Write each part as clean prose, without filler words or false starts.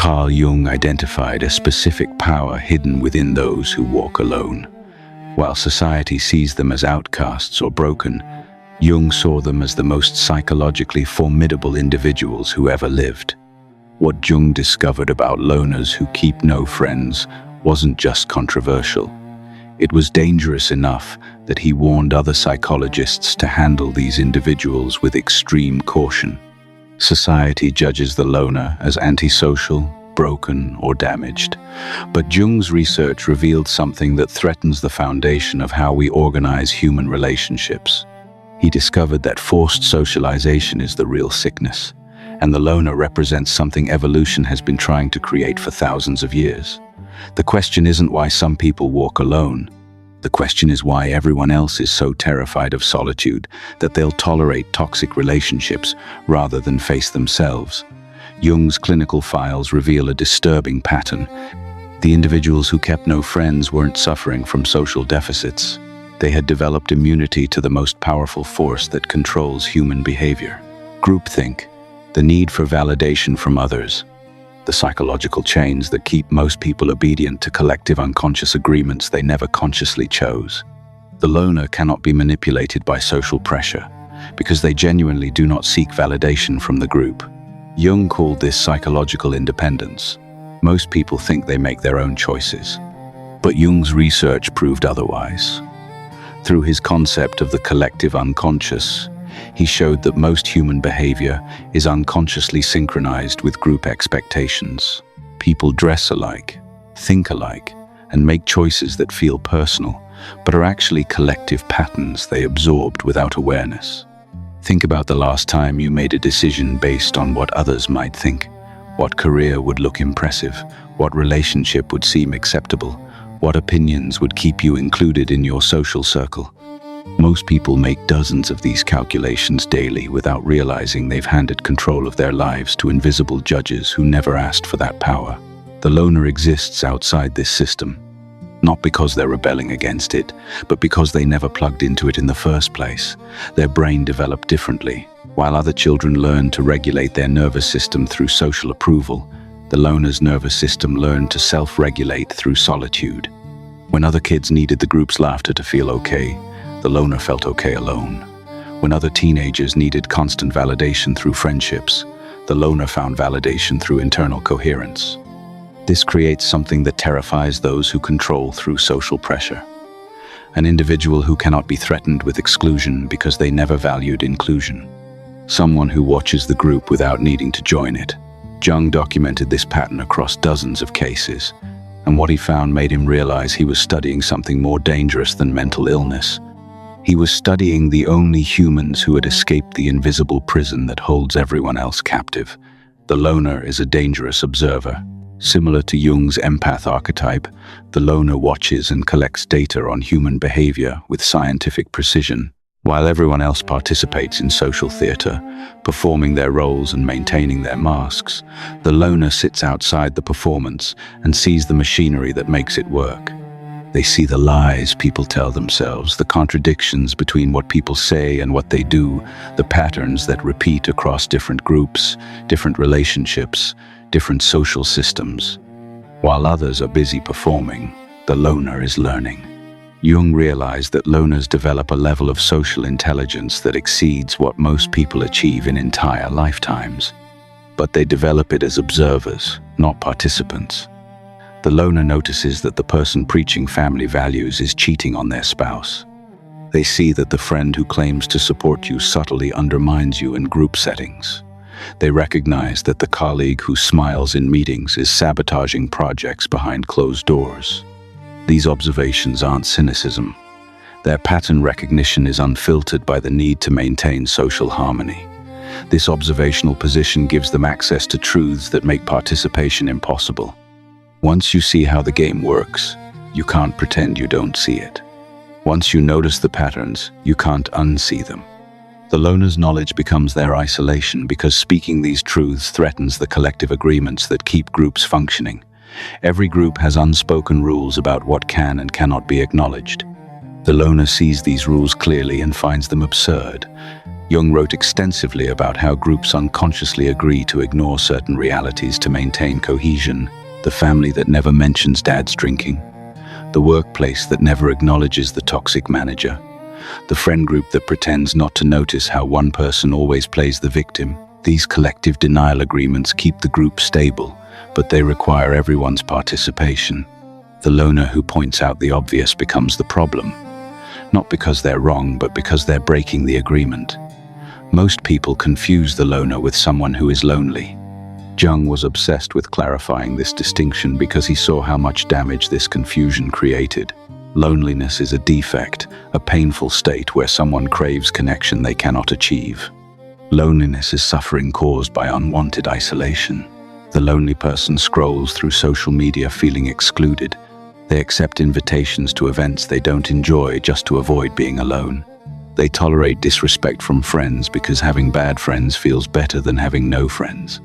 Carl Jung identified a specific power hidden within those who walk alone. While society sees them as outcasts or broken, Jung saw them as the most psychologically formidable individuals who ever lived. What Jung discovered about loners who keep no friends wasn't just controversial. It was dangerous enough that he warned other psychologists to handle these individuals with extreme caution. Society judges the loner as antisocial, broken, or damaged. But Jung's research revealed something that threatens the foundation of how we organize human relationships. He discovered that forced socialization is the real sickness, and the loner represents something evolution has been trying to create for thousands of years. The question isn't why some people walk alone. The question is why everyone else is so terrified of solitude that they'll tolerate toxic relationships rather than face themselves. Jung's clinical files reveal a disturbing pattern. The individuals who kept no friends weren't suffering from social deficits. They had developed immunity to the most powerful force that controls human behavior: groupthink, the need for validation from others, the psychological chains that keep most people obedient to collective unconscious agreements they never consciously chose. The loner cannot be manipulated by social pressure because they genuinely do not seek validation from the group. Jung called this psychological independence. Most people think they make their own choices, but Jung's research proved otherwise. Through his concept of the collective unconscious, he showed that most human behavior is unconsciously synchronized with group expectations. People dress alike, think alike, and make choices that feel personal, but are actually collective patterns they absorbed without awareness. Think about the last time you made a decision based on what others might think. What career would look impressive? What relationship would seem acceptable? What opinions would keep you included in your social circle? Most people make dozens of these calculations daily without realizing they've handed control of their lives to invisible judges who never asked for that power. The loner exists outside this system, not because they're rebelling against it, but because they never plugged into it in the first place. Their brain developed differently. While other children learn to regulate their nervous system through social approval, the loner's nervous system learned to self-regulate through solitude. When other kids needed the group's laughter to feel okay, the loner felt okay alone. When other teenagers needed constant validation through friendships, the loner found validation through internal coherence. This creates something that terrifies those who control through social pressure. An individual who cannot be threatened with exclusion because they never valued inclusion. Someone who watches the group without needing to join it. Jung documented this pattern across dozens of cases, and what he found made him realize he was studying something more dangerous than mental illness. He was studying the only humans who had escaped the invisible prison that holds everyone else captive. The loner is a dangerous observer. Similar to Jung's empath archetype, the loner watches and collects data on human behavior with scientific precision. While everyone else participates in social theater, performing their roles and maintaining their masks, the loner sits outside the performance and sees the machinery that makes it work. They see the lies people tell themselves, the contradictions between what people say and what they do, the patterns that repeat across different groups, different relationships, different social systems. While others are busy performing, the loner is learning. Jung realized that loners develop a level of social intelligence that exceeds what most people achieve in entire lifetimes. But they develop it as observers, not participants. The loner notices that the person preaching family values is cheating on their spouse. They see that the friend who claims to support you subtly undermines you in group settings. They recognize that the colleague who smiles in meetings is sabotaging projects behind closed doors. These observations aren't cynicism. Their pattern recognition is unfiltered by the need to maintain social harmony. This observational position gives them access to truths that make participation impossible. Once you see how the game works, you can't pretend you don't see it. Once you notice the patterns, you can't unsee them. The loner's knowledge becomes their isolation because speaking these truths threatens the collective agreements that keep groups functioning. Every group has unspoken rules about what can and cannot be acknowledged. The loner sees these rules clearly and finds them absurd. Jung wrote extensively about how groups unconsciously agree to ignore certain realities to maintain cohesion: the family that never mentions dad's drinking, the workplace that never acknowledges the toxic manager, the friend group that pretends not to notice how one person always plays the victim. These collective denial agreements keep the group stable, but they require everyone's participation. The loner who points out the obvious becomes the problem, not because they're wrong, but because they're breaking the agreement. Most people confuse the loner with someone who is lonely. Jung was obsessed with clarifying this distinction because he saw how much damage this confusion created. Loneliness is a defect, a painful state where someone craves connection they cannot achieve. Loneliness is suffering caused by unwanted isolation. The lonely person scrolls through social media feeling excluded. They accept invitations to events they don't enjoy just to avoid being alone. They tolerate disrespect from friends because having bad friends feels better than having no friends.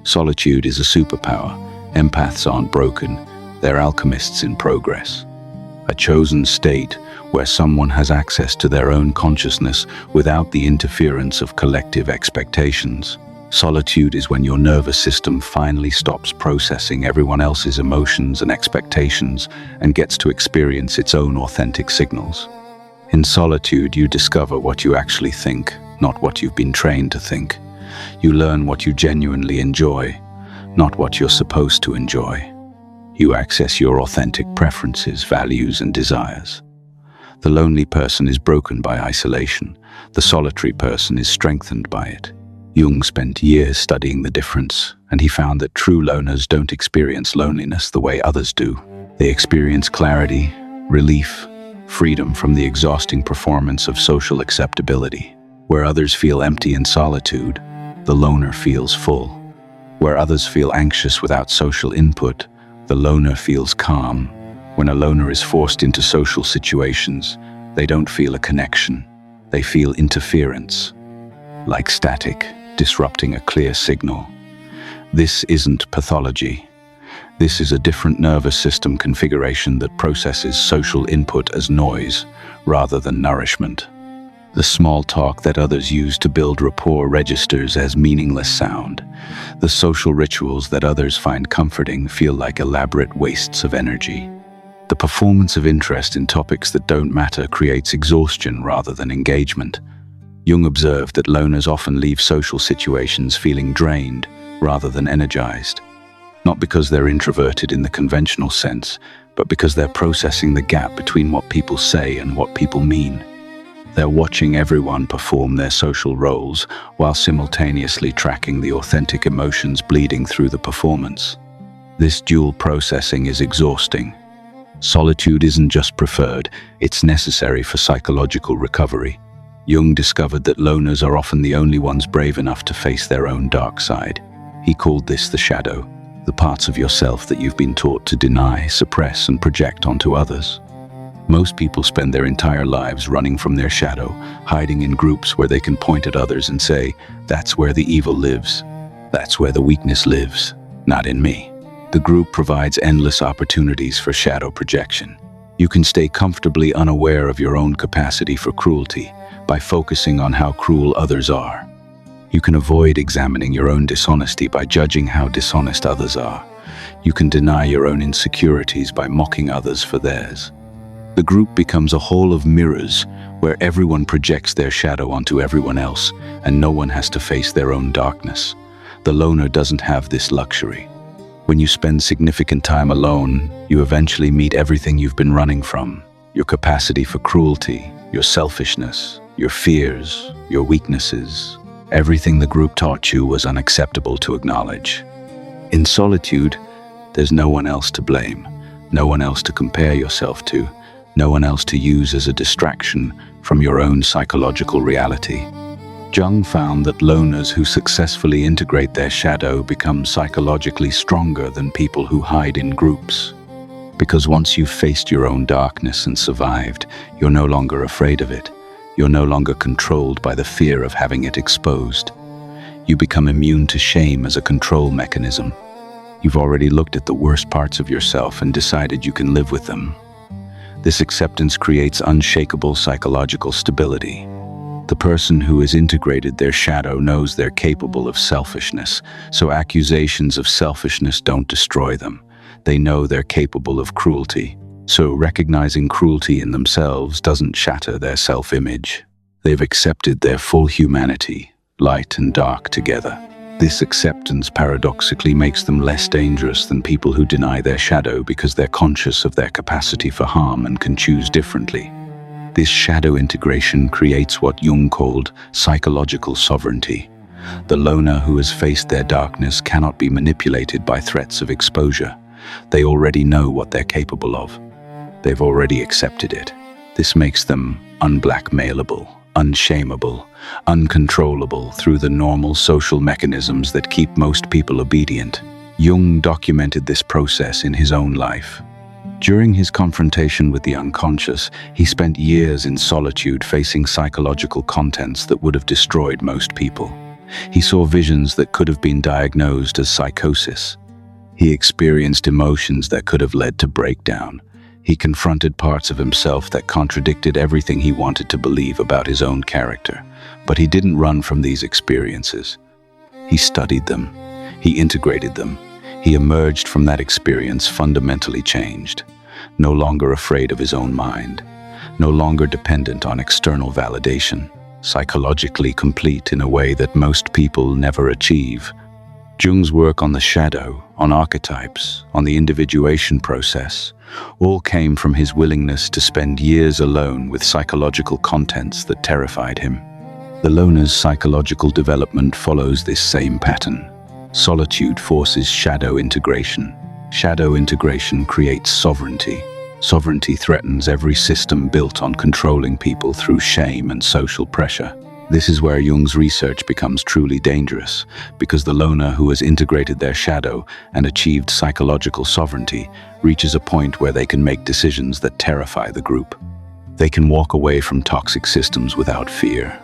Solitude is a superpower. Empaths aren't broken, they're alchemists in progress. A chosen state where someone has access to their own consciousness without the interference of collective expectations. Solitude is when your nervous system finally stops processing everyone else's emotions and expectations and gets to experience its own authentic signals. In solitude, you discover what you actually think, not what you've been trained to think. You learn what you genuinely enjoy, not what you're supposed to enjoy. You access your authentic preferences, values, and desires. The lonely person is broken by isolation. The solitary person is strengthened by it. Jung spent years studying the difference, and he found that true loners don't experience loneliness the way others do. They experience clarity, relief, freedom from the exhausting performance of social acceptability. Where others feel empty in solitude, the loner feels full. Where others feel anxious without social input, the loner feels calm. When a loner is forced into social situations, they don't feel a connection. They feel interference, like static, disrupting a clear signal. This isn't pathology. This is a different nervous system configuration that processes social input as noise rather than nourishment. The small talk that others use to build rapport registers as meaningless sound. The social rituals that others find comforting feel like elaborate wastes of energy. The performance of interest in topics that don't matter creates exhaustion rather than engagement. Jung observed that loners often leave social situations feeling drained rather than energized. Not because they're introverted in the conventional sense, but because they're processing the gap between what people say and what people mean. They're watching everyone perform their social roles while simultaneously tracking the authentic emotions bleeding through the performance. This dual processing is exhausting. Solitude isn't just preferred, it's necessary for psychological recovery. Jung discovered that loners are often the only ones brave enough to face their own dark side. He called this the shadow, the parts of yourself that you've been taught to deny, suppress, and project onto others. Most people spend their entire lives running from their shadow, hiding in groups where they can point at others and say, "That's where the evil lives. That's where the weakness lives, not in me." The group provides endless opportunities for shadow projection. You can stay comfortably unaware of your own capacity for cruelty by focusing on how cruel others are. You can avoid examining your own dishonesty by judging how dishonest others are. You can deny your own insecurities by mocking others for theirs. The group becomes a hall of mirrors where everyone projects their shadow onto everyone else and no one has to face their own darkness. The loner doesn't have this luxury. When you spend significant time alone, you eventually meet everything you've been running from. Your capacity for cruelty, your selfishness, your fears, your weaknesses. Everything the group taught you was unacceptable to acknowledge. In solitude, there's no one else to blame, no one else to compare yourself to, no one else to use as a distraction from your own psychological reality. Jung found that loners who successfully integrate their shadow become psychologically stronger than people who hide in groups. Because once you've faced your own darkness and survived, you're no longer afraid of it. You're no longer controlled by the fear of having it exposed. You become immune to shame as a control mechanism. You've already looked at the worst parts of yourself and decided you can live with them. This acceptance creates unshakable psychological stability. The person who has integrated their shadow knows they're capable of selfishness, so accusations of selfishness don't destroy them. They know they're capable of cruelty, so recognizing cruelty in themselves doesn't shatter their self-image. They've accepted their full humanity, light and dark together. This acceptance paradoxically makes them less dangerous than people who deny their shadow because they're conscious of their capacity for harm and can choose differently. This shadow integration creates what Jung called psychological sovereignty. The loner who has faced their darkness cannot be manipulated by threats of exposure. They already know what they're capable of. They've already accepted it. This makes them unblackmailable, unshameable, uncontrollable through the normal social mechanisms that keep most people obedient. Jung documented this process in his own life. During his confrontation with the unconscious, he spent years in solitude facing psychological contents that would have destroyed most people. He saw visions that could have been diagnosed as psychosis. He experienced emotions that could have led to breakdown. He confronted parts of himself that contradicted everything he wanted to believe about his own character. But he didn't run from these experiences. He studied them. He integrated them. He emerged from that experience fundamentally changed, no longer afraid of his own mind, no longer dependent on external validation, psychologically complete in a way that most people never achieve. Jung's work on the shadow, on archetypes, on the individuation process, all came from his willingness to spend years alone with psychological contents that terrified him. The loner's psychological development follows this same pattern. Solitude forces shadow integration. Shadow integration creates sovereignty. Sovereignty threatens every system built on controlling people through shame and social pressure. This is where Jung's research becomes truly dangerous, because the loner who has integrated their shadow and achieved psychological sovereignty reaches a point where they can make decisions that terrify the group. They can walk away from toxic systems without fear.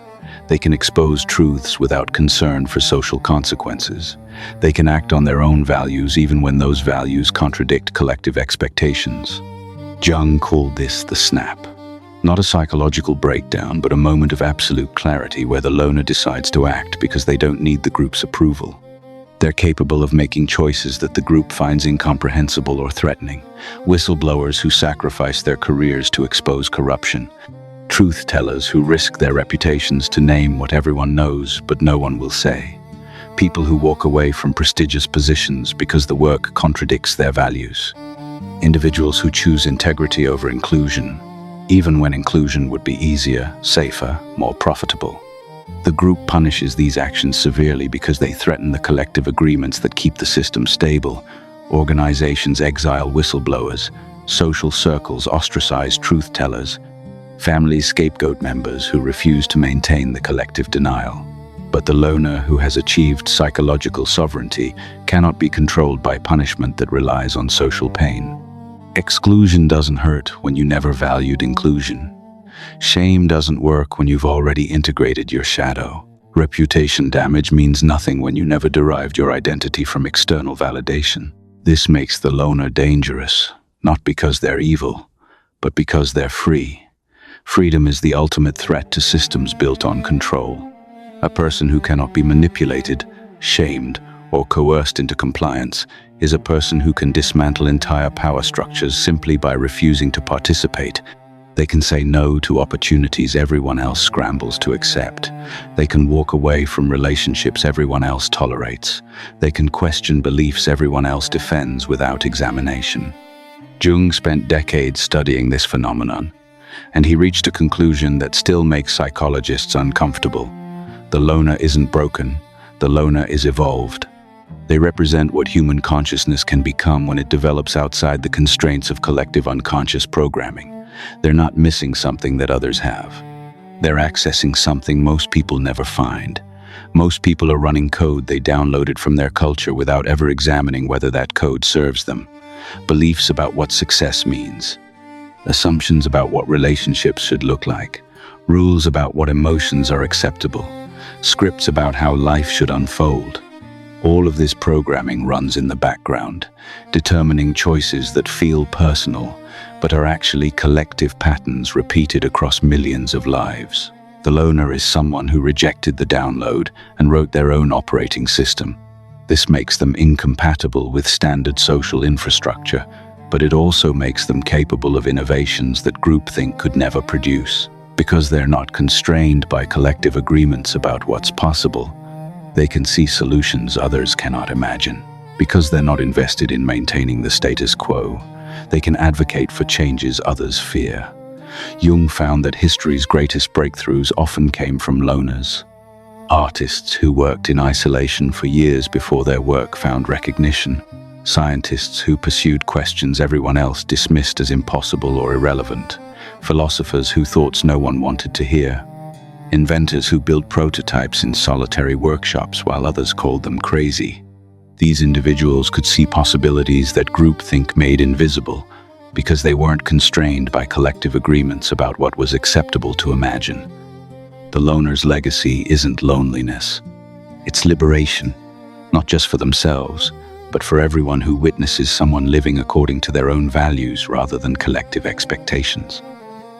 They can expose truths without concern for social consequences. They can act on their own values even when those values contradict collective expectations. Jung called this the snap. Not a psychological breakdown, but a moment of absolute clarity where the loner decides to act because they don't need the group's approval. They're capable of making choices that the group finds incomprehensible or threatening. Whistleblowers who sacrifice their careers to expose corruption. Truth-tellers who risk their reputations to name what everyone knows but no one will say. People who walk away from prestigious positions because the work contradicts their values. Individuals who choose integrity over inclusion, even when inclusion would be easier, safer, more profitable. The group punishes these actions severely because they threaten the collective agreements that keep the system stable. Organizations exile whistleblowers. Social circles ostracize truth-tellers. Families scapegoat members who refuse to maintain the collective denial. But the loner who has achieved psychological sovereignty cannot be controlled by punishment that relies on social pain. Exclusion doesn't hurt when you never valued inclusion. Shame doesn't work when you've already integrated your shadow. Reputation damage means nothing when you never derived your identity from external validation. This makes the loner dangerous, not because they're evil, but because they're free. Freedom is the ultimate threat to systems built on control. A person who cannot be manipulated, shamed, or coerced into compliance is a person who can dismantle entire power structures simply by refusing to participate. They can say no to opportunities everyone else scrambles to accept. They can walk away from relationships everyone else tolerates. They can question beliefs everyone else defends without examination. Jung spent decades studying this phenomenon, and he reached a conclusion that still makes psychologists uncomfortable. The loner isn't broken, the loner is evolved. They represent what human consciousness can become when it develops outside the constraints of collective unconscious programming. They're not missing something that others have. They're accessing something most people never find. Most people are running code they downloaded from their culture without ever examining whether that code serves them. Beliefs about what success means. Assumptions about what relationships should look like. Rules about what emotions are acceptable. Scripts about how life should unfold. All of this programming runs in the background, determining choices that feel personal, but are actually collective patterns repeated across millions of lives. The loner is someone who rejected the download and wrote their own operating system. This makes them incompatible with standard social infrastructure, but it also makes them capable of innovations that groupthink could never produce. Because they're not constrained by collective agreements about what's possible, they can see solutions others cannot imagine. Because they're not invested in maintaining the status quo, they can advocate for changes others fear. Jung found that history's greatest breakthroughs often came from loners. Artists who worked in isolation for years before their work found recognition. Scientists who pursued questions everyone else dismissed as impossible or irrelevant. Philosophers whose thoughts no one wanted to hear. Inventors who built prototypes in solitary workshops while others called them crazy. These individuals could see possibilities that groupthink made invisible because they weren't constrained by collective agreements about what was acceptable to imagine. The loner's legacy isn't loneliness. It's liberation, not just for themselves, but for everyone who witnesses someone living according to their own values rather than collective expectations.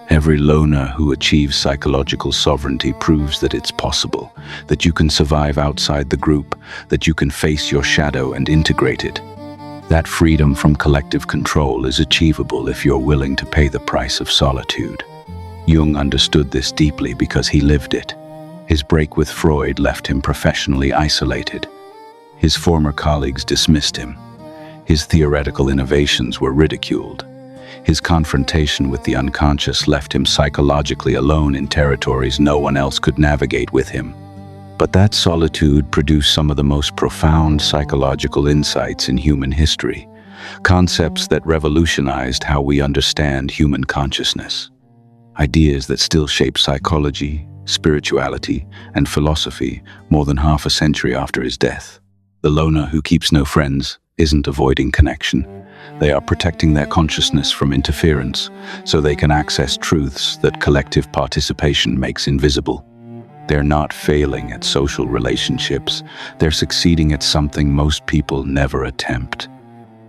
Every loner who achieves psychological sovereignty proves that it's possible, that you can survive outside the group, that you can face your shadow and integrate it. That freedom from collective control is achievable if you're willing to pay the price of solitude. Jung understood this deeply because he lived it. His break with Freud left him professionally isolated. His former colleagues dismissed him. His theoretical innovations were ridiculed. His confrontation with the unconscious left him psychologically alone in territories no one else could navigate with him. But that solitude produced some of the most profound psychological insights in human history, concepts that revolutionized how we understand human consciousness, ideas that still shape psychology, spirituality, and philosophy more than half a century after his death. The loner who keeps no friends isn't avoiding connection. They are protecting their consciousness from interference so they can access truths that collective participation makes invisible. They're not failing at social relationships. They're succeeding at something most people never attempt: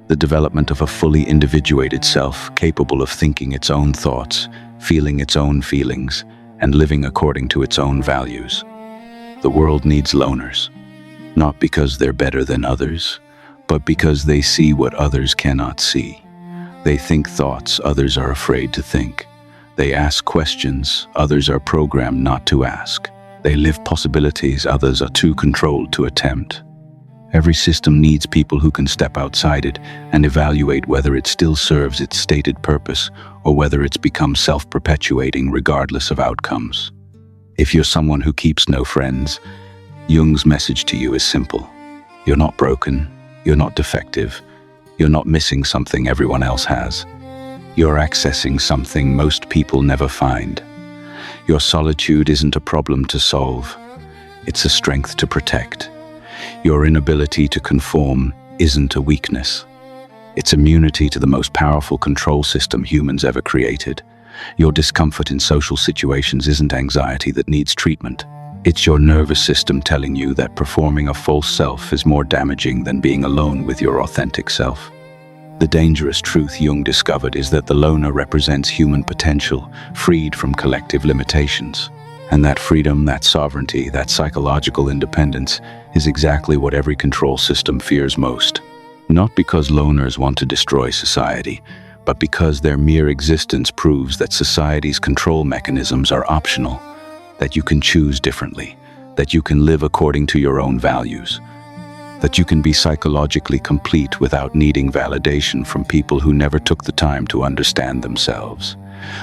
the development of a fully individuated self capable of thinking its own thoughts, feeling its own feelings, and living according to its own values. The world needs loners, not because they're better than others, but because they see what others cannot see. They think thoughts others are afraid to think. They ask questions others are programmed not to ask. They live possibilities others are too controlled to attempt. Every system needs people who can step outside it and evaluate whether it still serves its stated purpose or whether it's become self-perpetuating regardless of outcomes. If you're someone who keeps no friends, Jung's message to you is simple. You're not broken. You're not defective. You're not missing something everyone else has. You're accessing something most people never find. Your solitude isn't a problem to solve. It's a strength to protect. Your inability to conform isn't a weakness. It's immunity to the most powerful control system humans ever created. Your discomfort in social situations isn't anxiety that needs treatment. It's your nervous system telling you that performing a false self is more damaging than being alone with your authentic self. The dangerous truth Jung discovered is that the loner represents human potential, freed from collective limitations. And that freedom, that sovereignty, that psychological independence is exactly what every control system fears most. Not because loners want to destroy society, but because their mere existence proves that society's control mechanisms are optional, that you can choose differently, that you can live according to your own values, that you can be psychologically complete without needing validation from people who never took the time to understand themselves.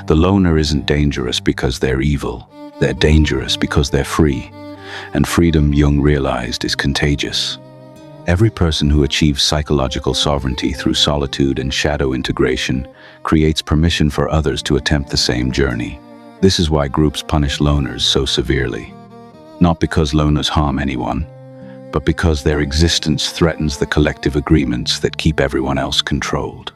The loner isn't dangerous because they're evil. They're dangerous because they're free. And freedom, Jung realized, is contagious. Every person who achieves psychological sovereignty through solitude and shadow integration creates permission for others to attempt the same journey. This is why groups punish loners so severely. Not because loners harm anyone, but because their existence threatens the collective agreements that keep everyone else controlled.